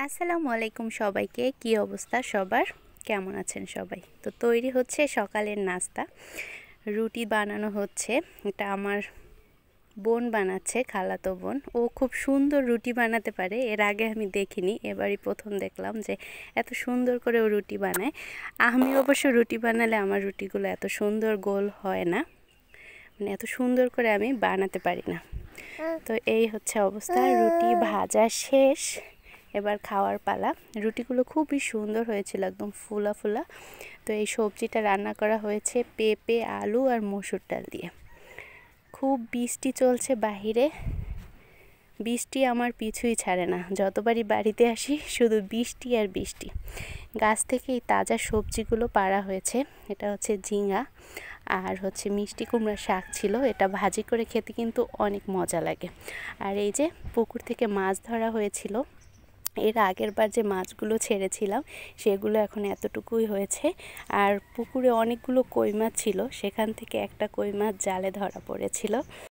আসসালামু আলাইকুম সবাইকে। কি অবস্থা সবার? কেমন আছেন সবাই? তো তৈরি হচ্ছে সকালের নাস্তা। রুটি বানানো হচ্ছে। এটা আমার বোন বানাচ্ছে, খালাতো বোন। ও খুব সুন্দর রুটি বানাতে পারে। এর আগে আমি দেখিনি, এবারই প্রথম দেখলাম যে এত সুন্দর করে ও রুটি বানায়। আমি অবশ্য রুটি বানালে আমার রুটিগুলো এত সুন্দর গোল হয় না, মানে এত সুন্দর করে আমি বানাতে পারি না। তো এই হচ্ছে অবস্থা। রুটি ভাজা শেষ, এবার খাওয়ার পালা। রুটিগুলো খুবই সুন্দর হয়েছিল, একদম ফুলা ফুলা। তো এই সবজিটা রান্না করা হয়েছে পেঁপে, আলু আর মসুর ডাল দিয়ে। খুব বৃষ্টি চলছে বাহিরে, বৃষ্টি আমার পিছুই ছাড়ে না। যতবারই বাড়িতে আসি শুধু বৃষ্টি আর বৃষ্টি। গাছ থেকে এই তাজা সবজিগুলো পাড়া হয়েছে। এটা হচ্ছে ঝিঙা আর হচ্ছে মিষ্টি কুমড়া শাক ছিল। এটা ভাজি করে খেতে কিন্তু অনেক মজা লাগে। আর এই যে পুকুর থেকে মাছ ধরা হয়েছিল, এর আগের বার যে মাছগুলো ছেড়েছিলাম সেগুলো এখন এতটুকুই হয়েছে। আর পুকুরে অনেকগুলো কই মাছ ছিল, সেখান থেকে একটা কই মাছ জালে ধরা পড়েছিল।